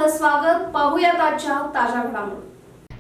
आपलं स्वागत. पाहूयात आजच्या ताज्या घडामोडी.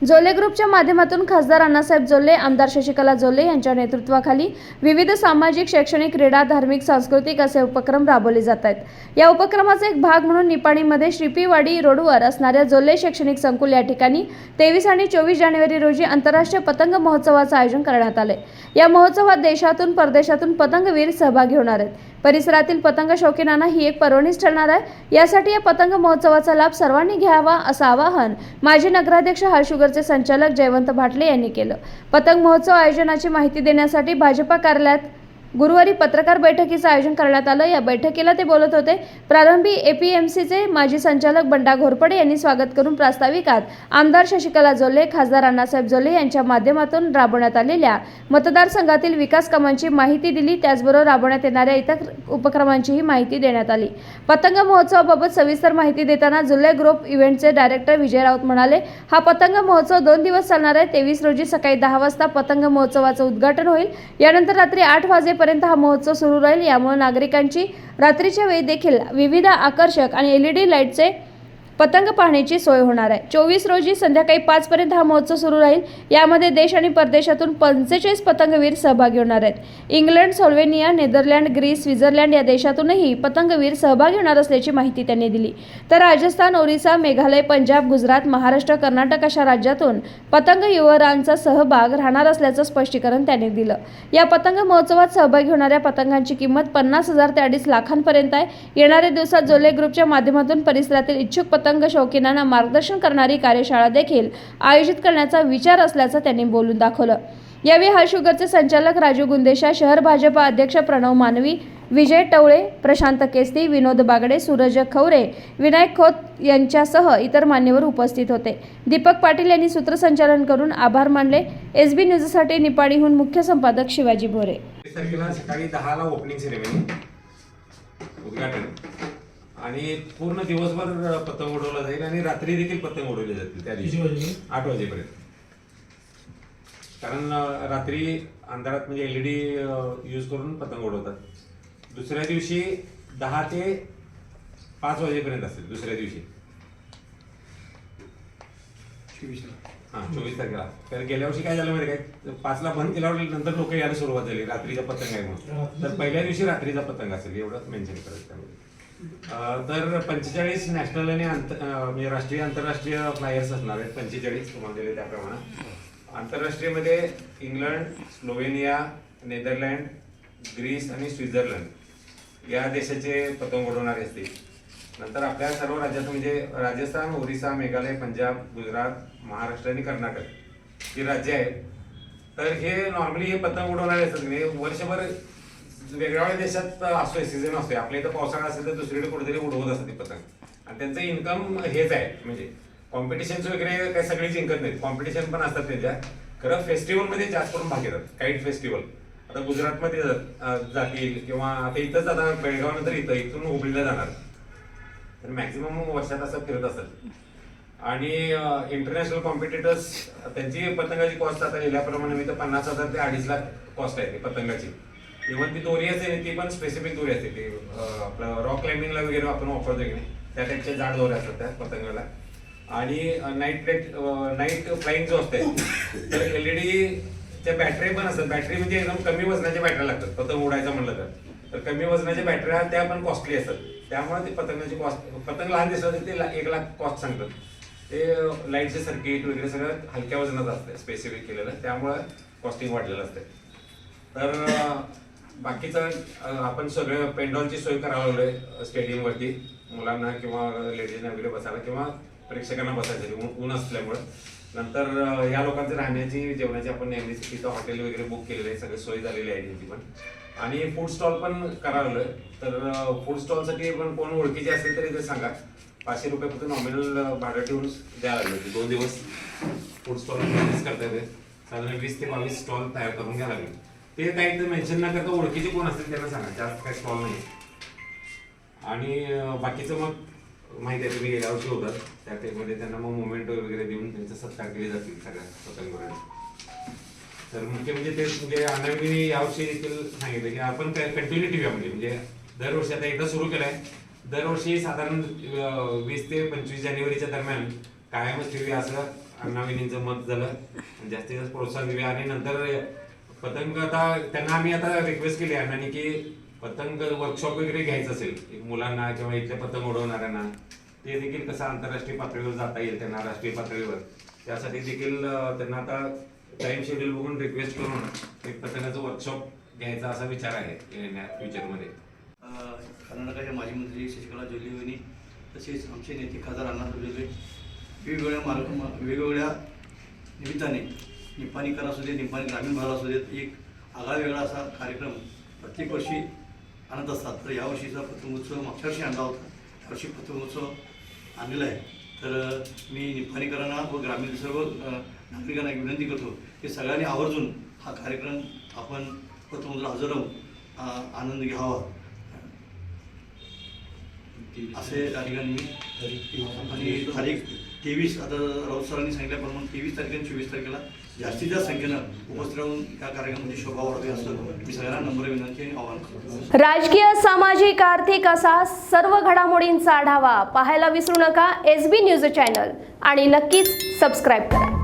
जोल्ले ग्रुपच्या माध्यमातून खासदार अण्णासाहेब जोल्ले, आमदार शशिकला जोल्ले यांच्या नेतृत्वाखाली विविध सामाजिक, शैक्षणिक, क्रीडा, धार्मिक, सांस्कृतिक असे उपक्रम राबवले जात आहेत. या उपक्रमाचा एक भाग म्हणून निपाणीमध्ये श्रीपीवाडी रोडवर असणाऱ्या जोल्ले शैक्षणिक संकुल या ठिकाणी 23 आणि 24 जानेवारी रोजी आंतरराष्ट्रीय पतंग महोत्सवाचं आयोजन करण्यात आले. या महोत्सवात देशातून परदेशातून पतंगवीर सहभागी होणार आहेत. परिसरातील पतंग शौकीनांना ही एक पर्वणीच ठरणार आहे. यासाठी या पतंग महोत्सवाचा लाभ सर्वांनी घ्यावा असं आवाहन माजी नगराध्यक्ष हाळशुगरचे संचालक जयवंत भाटले यांनी केलं. पतंग महोत्सव आयोजनाची माहिती देण्यासाठी भाजपा कार्यालयात गुरुवारी पत्रकार बैठकीचं आयोजन करण्यात आलं. या बैठकीला ते बोलत होते. प्रारंभी एपीएमसीचे माजी संचालक बंडा घोरपडे यांनी स्वागत करून प्रास्ताविकात आमदार शशिकला जोल्ले, खासदार अण्णासाहेब जोल्ले यांच्या माध्यमातून राबवण्यात आलेल्या मतदारसंघातील विकास कामांची माहिती दिली. त्याचबरोबर राबवण्यात येणाऱ्या इतर उपक्रमांचीही माहिती देण्यात आली. पतंग महोत्सवाबाबत सविस्तर माहिती देताना जोल्ले ग्रुप इव्हेंटचे डायरेक्टर विजय राऊत म्हणाले, हा पतंग महोत्सव 2 दिवस चालणार आहे. 23 रोजी सकाळी 10 वाजता पतंग महोत्सवाचं उद्घाटन होईल. यानंतर रात्री 8 वाजेपर्यंत हा महोत्सव सुरू राहील. यामुळे नागरिकांची रात्रीच्या वेळी देखील विविध आकर्षक आणि LED लाईटचे पतंग पाहण्याची सोय होणार आहे. 24 रोजी संध्याकाळी 5 पर्यंत हा महोत्सव सुरू राहील. यामध्ये देश आणि परदेशातून 45 पतंगवीर सहभागी होणार आहेत. England, Slovenia, Netherland, Greece, Switzerland या देशातूनही पतंगवीर सहभागी होणार असल्याची माहिती त्यांनी दिली. तर राजस्थान, ओरिसा, मेघालय, पंजाब, गुजरात, महाराष्ट्र, कर्नाटक अशा राज्यातून पतंग युवरांचा सहभाग राहणार असल्याचं स्पष्टीकरण त्यांनी दिलं. या पतंग महोत्सवात सहभागी होणाऱ्या पतंगांची किंमत 50,000 ते 2.5 लाखांपर्यंत आहे. येणाऱ्या दिवसात जोल्ले ग्रुपच्या माध्यमातून परिसरातील इच्छुक पतंग शौकीनांना मार्गदर्शन करणारी कार्यशाळा देखील आयोजित करण्याचा विचार असल्याचं त्यांनी बोलून दाखवलं. यावेळी हाळशुगरचे संचालक राजू गुंदेशा, शहर भाजपा अध्यक्ष प्रणव मानवी, विजय टवळे, प्रशांत केस्ती, विनोद बागडे, सूरज खवरे, विनायक खोत यांच्यासह इतर मान्यवर उपस्थित होते. दीपक पाटील यांनी सूत्रसंचालन करून आभार मानले. SB न्यूजसाठी निपाणीहून मुख्य संपादक शिवाजी भोरे. सकाळी 10 ला ओपनिंग सेरेमनी, उद्घाटन आणि पूर्ण दिवसभर पतंग उडवला जाईल आणि रात्री देखील पतंग उडवले जातील त्या दिवशी 8 वाजेपर्यंत. कारण रात्री अंधारात म्हणजे LED यूज करून पतंग उडवतात. दुसऱ्या दिवशी 10 ते 5 वाजेपर्यंत असेल. दुसऱ्या दिवशी 24 तारखेला. तर गेल्या वर्षी काय झालं माहिती काय, 5 ला बंद केल्यावर नंतर लोक यायला सुरुवात झाली रात्रीचा पतंग आहे म्हणून. तर पहिल्या दिवशी रात्रीचा पतंग असेल एवढंच मेन्शन करायचं त्यामध्ये. तर 45 नॅशनल आणि म्हणजे राष्ट्रीय आंतरराष्ट्रीय फ्लायर्स असणार आहेत. 45 तुम्हाला दिले त्याप्रमाणे. आंतरराष्ट्रीयमध्ये इंग्लंड, स्लोव्हेनिया, नेदरलँड, ग्रीस आणि स्वित्झर्लंड या देशाचे पतंग उडवणारे असतील. नंतर आपल्या सर्व राज्यात म्हणजे राजस्थान, ओरिसा, मेघालय, पंजाब, गुजरात, महाराष्ट्र आणि कर्नाटक ही राज्य आहेत. तर हे नॉर्मली हे पतंग उडवणारे असतात म्हणजे वर्षभर वेगळ्या देशात असतोय, सीझन असतोय. आपल्या इथं पावसाळा असेल तर दुसरीकडे कुठेतरी उडवत असतात ते पतंग आणि त्यांचं इन्कम हेच आहे. म्हणजे कॉम्पिटिशन्स वगैरे काही सगळी जिंकत नाहीत, कॉम्पिटिशन पण असतात त्यांच्या. खरं फेस्टिवलमध्ये जास्त करून भाग घेतात. काईट फेस्टिवल आता गुजरातमध्ये जातील किंवा आता इथंच आता बेळगाव नंतर इथून हुबळीला जाणार. तर मॅक्झिमम वर्षात असं फिरत असतात. आणि इंटरनॅशनल कॉम्पिटिटर्स त्यांची पतंगाची कॉस्ट आता गेल्याप्रमाणे मी तर 50,000 ते 2.5 लाख कॉस्ट आहे पतंगाची. इव्हन ती दोरी असते ती पण स्पेसिफिक दोरी असते. ती आपलं रॉक क्लाइम्बिंगला वगैरे आपण वापरतो की नाही त्या टाईपच्या जाड दोऱ्या असतात त्या पतंगाला. आणि नाईट फ्लाईंग जो असते तर LED बॅटरी पण असतात. बॅटरी म्हणजे एकदम कमी वजनाच्या बॅटऱ्या लागतात पतंग उडायचं म्हणलं तर कमी वजनाच्या बॅटऱ्या त्या पण कॉस्टली असतात. त्यामुळे ते पतंगाची कॉस्ट, पतंग लहान दिसलं तर ते 1 लाख कॉस्ट सांगतात. ते लाईटचे सर्किट वगैरे सगळं हलक्या वजनाचं असतं स्पेसिफिक केलेलं, त्यामुळे कॉस्टिंग वाढलेलं असते. तर बाकीचं आपण सगळं पेंडॉलची सोय करावं लागलोय स्टेडियमवरती मुलांना किंवा लेडीजना वगैरे बसायला किंवा प्रेक्षकांना बसायसाठी ऊन असल्यामुळे. नंतर या लोकांचं राहण्याची जेवणाची आपण नेहमीच तिथं हॉटेल वगैरे बुक केलेलं आहे, सगळी सोय झालेली आहे त्यांची पण. आणि फूड स्टॉल पण करावं. तर फूड स्टॉलसाठी पण कोण ओळखीचे असेल तरी ते सांगा. 500 रुपये फक्त नॉमिनल भाडं ठेवून द्यायला लागले. 2 दिवस फूड स्टॉल बिझनेस करता येते. साधारण 20 ते 22 स्टॉल तयार करून घ्यायला लागले. ते काही मेन्शन न करता ओळखीचे कोण असतील त्यांना सांगा, जास्त काही स्टॉल नाही. आणि बाकीचं मग माहिती आहे तुम्ही गेल्या वर्षी होतात त्या टाईपमध्ये त्यांना मग मुवमेंट वगैरे देऊन त्यांचा सत्कार केले जातील सगळ्या पतंगवाल्यांना. तर मुख्य म्हणजे ते म्हणजे अण्णांनी यावर्षी देखील सांगितलं की आपण कंटिन्युटी म्हणजे दरवर्षी आता एकदा सुरू केलंय दरवर्षी साधारण 20 ते 25 जानेवारीच्या दरम्यान कायमच ठेवी असं अण्णावहिनींचं मत झालं. जास्तीत जास्त प्रोत्साहन देऊया. आणि नंतर पतंग आता त्यांना आम्ही आता रिक्वेस्ट केली अण्णांनी की पतंग वर्कशॉप वगैरे घ्यायचं असेल मुलांना किंवा इथल्या पतंग उडवणाऱ्यांना, ते देखील कसं आंतरराष्ट्रीय पातळीवर जाता येईल त्यांना राष्ट्रीय पातळीवर, त्यासाठी देखील त्यांना आता टाइम शेड्यूल बघून रिक्वेस्ट करून एक पतंगाचं वर्कशॉप घ्यायचा असा विचार आहे फ्युचरमध्ये. कर्नाटकाच्या माजी मंत्री शशिकला जोल्ले यांनी तसेच आमचे नेते खासदार अण्णासाहेब जोल्ले वेगवेगळ्या निमित्ताने निपाणी कर असू दे, निपाणी ग्रामीण भागाला असू देत, एक आगळा वेगळा असा कार्यक्रम प्रत्येक वर्षी आणत असतात. तर यावर्षीचा पतंगोत्सव मागच्या वर्षी आणला होता, यावर्षी पतंगोत्सव आणलेला आहे. तर मी निपाणीकरांना व ग्रामीण सर्व नागरिकांना एक विनंती करतो की सगळ्यांनी आवर्जून हा कार्यक्रम आपण पतंगोत्सवाला हजर राहून आनंद घ्यावा असे या ठिकाणी मी. आणि तारीख 23 आता राऊत सरांनी सांगितल्याप्रमाणे 23 तारीख आणि 24 तारखेला जास्तीत जास्त संख्येनं उपस्थित राहून या कार्यक्रमाची शोभा वाढवी असं मी सगळ्यांना नम्र विनंती आणि आवाहन करतो. राजकीय, सामाजिक, आर्थिक असा सर्व घडामोडींचा आढावा पाहायला विसरू नका SB न्यूज चॅनल आणि नक्कीच सबस्क्राईब करा.